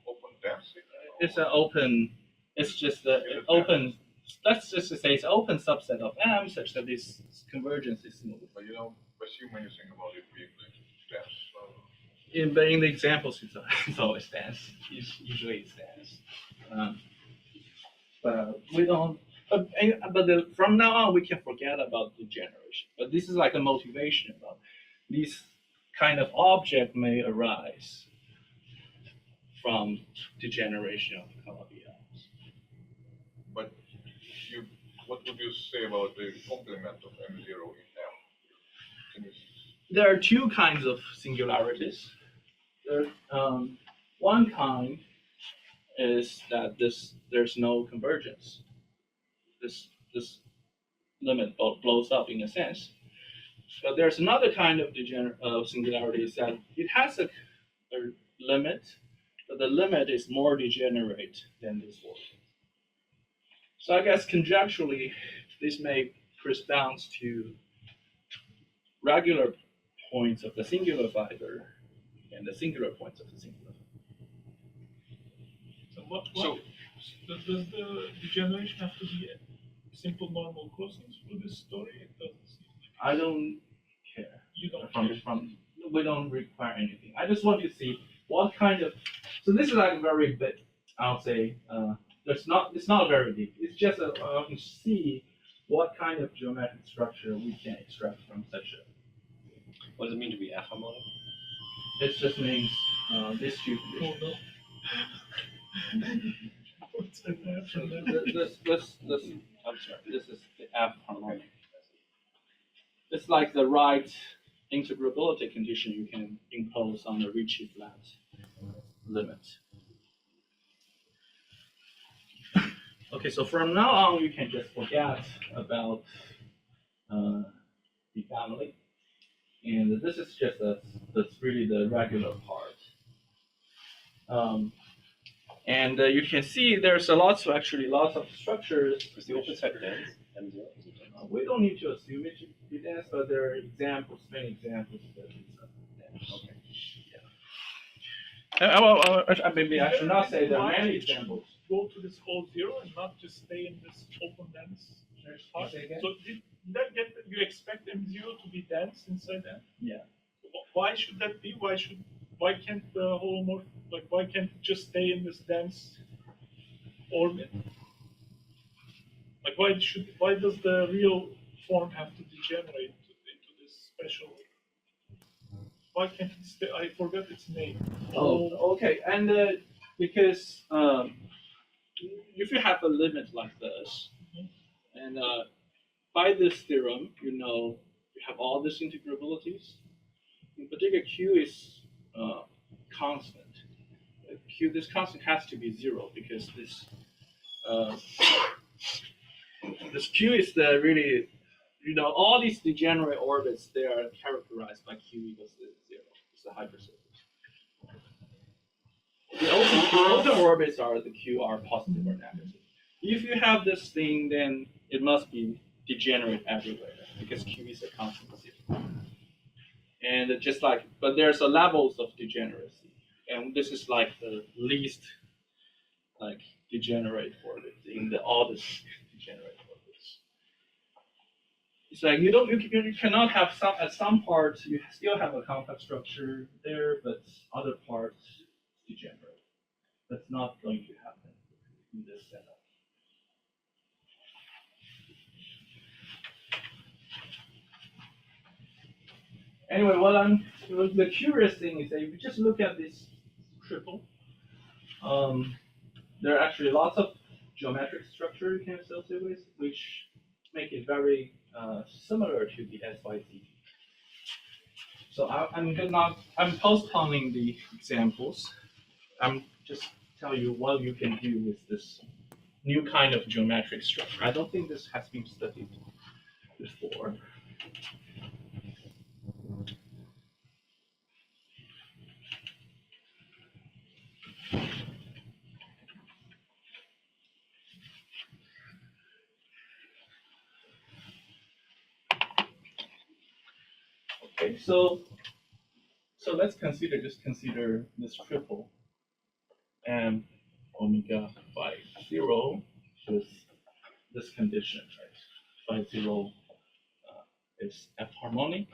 S1: open density?
S2: It's an open. It's just an open. Let's just say it's an open subset of M, such that this convergence is smooth.
S1: But you don't assume anything about it being dense.
S2: But in the examples, it's always dense. Usually it's dense. But we don't. From now on, we can forget about degeneration. But this is like a motivation about these kind of object may arise from degeneration of Calabi-Yau.
S1: But what would you say about the complement of M0 in M?
S2: There are two kinds of singularities. One kind is that there's no convergence. This limit blows up in a sense. But there's another kind of singularity is that it has a limit, but the limit is more degenerate than this one. So I guess conjecturally, this may correspond to regular points of the singular fiber and the singular points of the singular fiber.
S5: So does the degeneration have to be simple normal crossings for this story? It doesn't seem like
S2: I don't care.
S5: you don't
S2: From we don't require anything. I just want to see what kind of. So this is like very big. I'll say it's not very deep. It's just to see what kind of geometric structure we can extract from such a.
S6: What does it mean to be F-harmonic?
S2: It just means this two
S5: Oh
S2: conditions.
S5: no. What's that after that?
S2: I'm sorry. This is the F harmonic. It's like the right integrability condition you can impose on the Ricci flat limit. Okay, so from now on, you can just forget about the family, and this is just that's really the regular part. And you can see there's lots of structures.
S6: Is the open set dense? M0?
S2: We don't need to assume it to be dense, but there are examples, many examples that it's dense. Okay. Yeah. Maybe I should not say there are many examples.
S5: Go to this whole zero and not just stay in this open dense part.
S2: Say again?
S5: So did that get that you expect M0 to be dense inside that?
S2: Yeah.
S5: Why should that be? Why can't the holomorph why can't it just stay in this dense orbit? Like why does the real form have to degenerate into this special? Why can't it stay? I forgot its name.
S2: Oh, okay. And because if you have a limit like this, and by this theorem, you have all these integrabilities. In particular, Q is constant. This constant has to be 0 because this Q is the really, all these degenerate orbits, they are characterized by Q equals to 0. It's the hypersurface. The open orbits are the Q are positive or negative. If you have this thing, then it must be degenerate everywhere because Q is a constant 0. And but there's a levels of degeneracy, and this is like the least degenerate orbit in all the degenerate orbits. It's like you cannot have at some parts you still have a complex structure there, but other parts degenerate. That's not going to happen in this setup. Anyway, the curious thing is that if you just look at this triple, there are actually lots of geometric structure you can associate with, which make it very similar to the SYC. So I'm postponing the examples. I'm just tell you what you can do with this new kind of geometric structure. I don't think this has been studied before. Okay, so let's consider this triple and omega phi 0 with this condition, right? Phi 0 is F harmonic.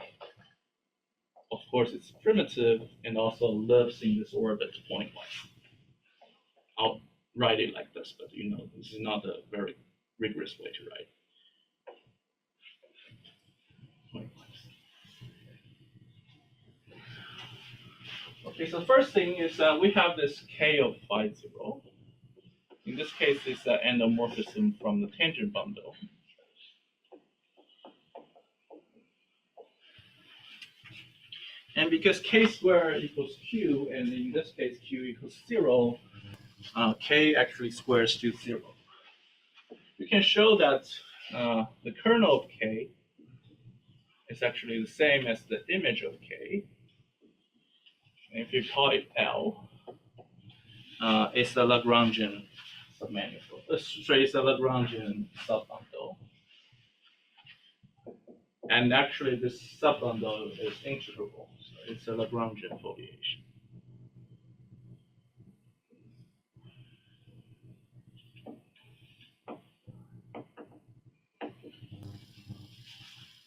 S2: Of course, it's primitive and also lives in this orbit pointwise. I'll write it like this, but this is not a very rigorous way to write. Pointwise. Okay, so first thing is we have this K of phi 0. In this case, it's an endomorphism from the tangent bundle. And because K squared equals Q, and in this case Q equals 0, K actually squares to 0. We can show that the kernel of K is actually the same as the image of K. And if you call it L, it's the Lagrangian submanifold. It's a Lagrangian subbundle. And actually, this subbundle is integrable, so it's a Lagrangian foliation.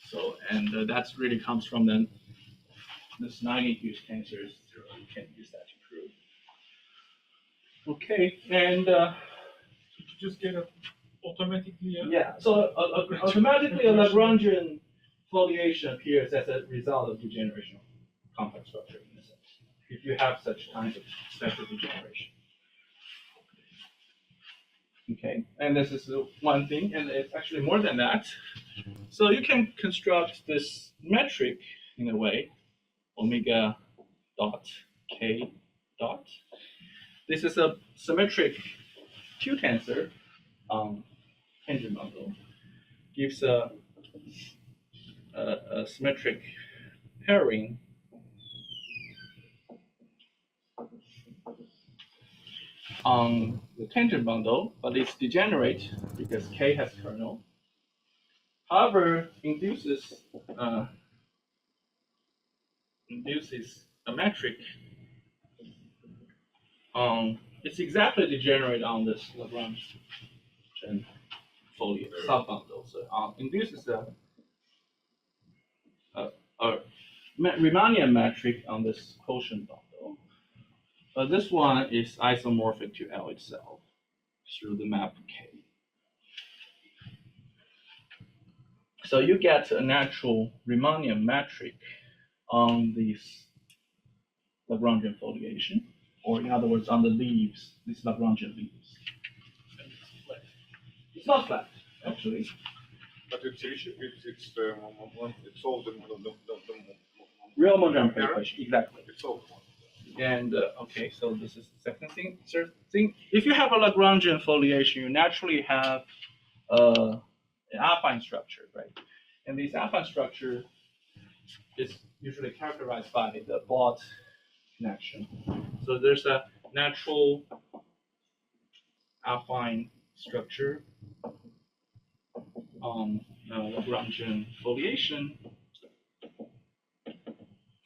S2: So, and that's really comes from this 90 huge tensor is 0. You can use that to prove. Okay, and
S5: Just get a automatically.
S2: yeah, so automatically a Lagrangian foliation appears as a result of degeneration of complex structure in a sense, if you have such kind of special degeneration. Okay, and this is one thing, and it's actually more than that. So you can construct this metric in a way, omega dot k dot. This is a symmetric Q tensor tangent bundle. Gives a symmetric pairing on the tangent bundle, but it's degenerate because K has kernel. However, induces a metric it's exactly degenerate on this Lagrangian foliation subbundle. So induces a Riemannian metric on this quotient bundle. But this one is isomorphic to L itself through the map K. So you get a natural Riemannian metric on these Lagrangian foliation, or in other words, on the leaves, these Lagrangian leaves. It's not flat, actually.
S1: But it's solved the
S2: Real Mondrian equation, exactly.
S1: It's solved.
S2: And okay, so this is the second thing. Third thing, if you have a Lagrangian foliation, you naturally have an affine structure, right? And this affine structure is usually characterized by the Bott connection. So there's a natural affine structure on Lagrangian foliation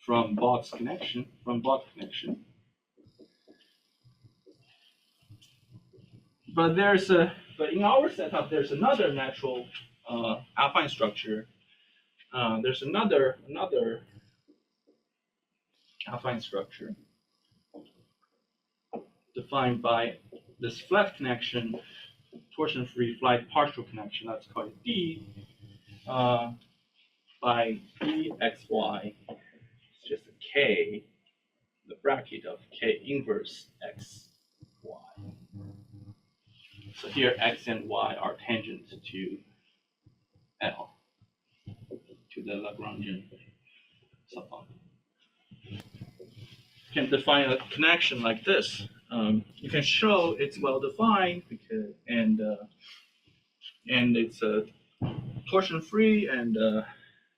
S2: from Bott's connection, But in our setup, there's another natural affine structure. There's another affine structure defined by this flat connection, torsion-free flat partial connection. That's called D by EXY. It's just a K, the bracket of K inverse XY. So here X and Y are tangent to L, to the Lagrangian subbundle. You can define a connection like this. You can show it's well defined because and it's torsion free and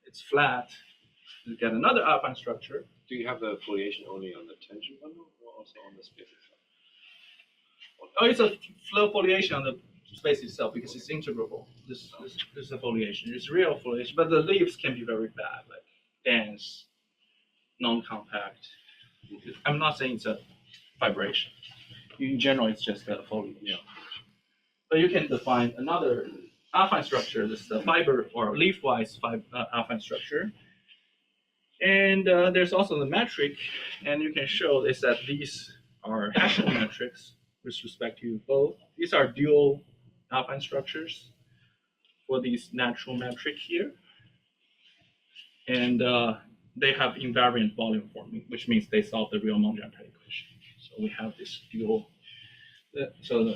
S2: it's flat. You get another affine structure.
S6: Do you have the foliation only on the tangent bundle or also on the space itself?
S2: Oh, it's a flow foliation on the space itself because it's integrable. This is a foliation. It's real foliation, but the leaves can be very bad, like dense, non-compact. I'm not saying it's a vibration. In general, it's just a foliation. Yeah. But you can define another affine structure. This is a fiber or leaf-wise affine structure. And there's also the metric, and you can show is that these are Hessian metrics with respect to both. These are dual affine structures for these natural metric here. And they have invariant volume forming, which means they solve the real Mondrian equation. So we have this dual. So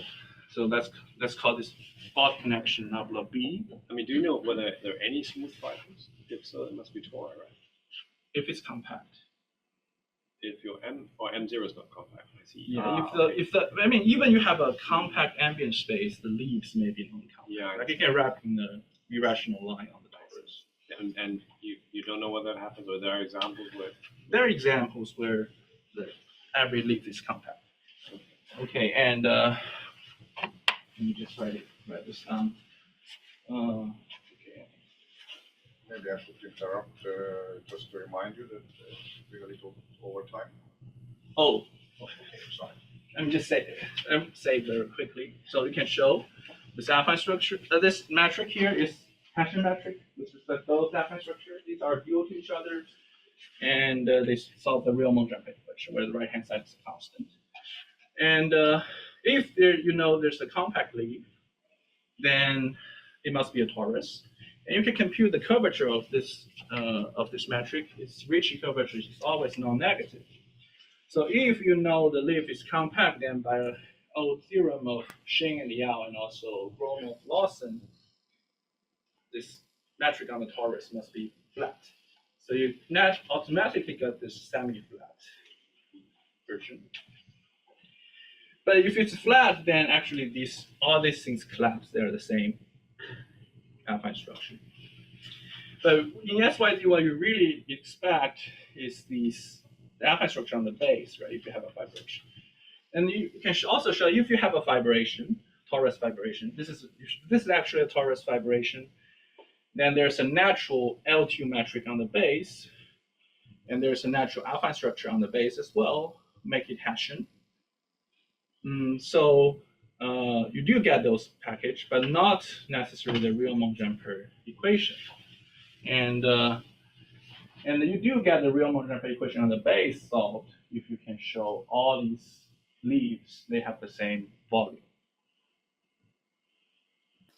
S2: let's call this Bott connection nabla B.
S6: I mean, do you know whether there are any smooth fibers? If so, it must be tori, right?
S2: If it's compact.
S6: If your M0 is not compact, I see.
S2: Yeah. I mean, even you have a compact ambient space, the leaves may be non-compact.
S6: Yeah.
S2: Like you can wrap in the irrational line on the fibers.
S6: And you don't know whether that happens, or there are examples where.
S2: There are examples where every leaf is compact. Okay, and let me just write this down. Okay.
S1: Maybe I should interrupt just to remind you that we're a little over time.
S2: Oh,
S1: Sorry.
S2: let me just say very quickly. So you can show this affine structure. This metric here is Hessian metric with respect to both affine structure. These are dual to each other, and they solve the real Monge-Ampère equation where the right hand side is a constant. And if there, there's a compact leaf, then it must be a torus. And you can compute the curvature of this metric. Its Ricci curvature is always non-negative. So if you know the leaf is compact, then by an old theorem of Xing and Yau and also Gromov-Lawson, this metric on the torus must be flat. So you automatically get this semi-flat version. But if it's flat, then actually all these things collapse. They're the same affine structure. But in SYD, what you really expect is the affine structure on the base, right? If you have a fibration, and you can also show if you have a fibration, torus fibration. This is actually a torus fibration. Then there's a natural L2 metric on the base, and there's a natural affine structure on the base as well. Make it Hessian. So you do get those package, but not necessarily the real Monge-Ampère equation. And you do get the real Monge-Ampère equation on the base solved if you can show all these leaves, they have the same volume.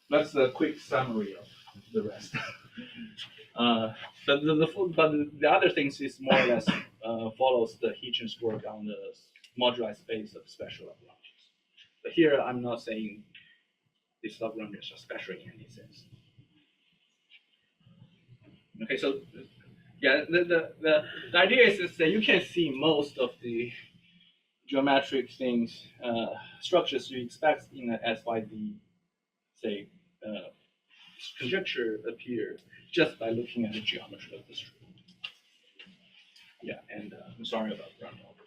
S2: That's a quick summary of the rest. But the other things is more or less follows the Hitchin's work on the moduli space of special Lagrangians. But here I'm not saying these Lagrangians are special in any sense. Okay, so yeah, the idea is that you can see most of the geometric things, structures you expect in an SYD, say, conjecture appear just by looking at the geometry of the strip. Yeah, and I'm sorry about running over.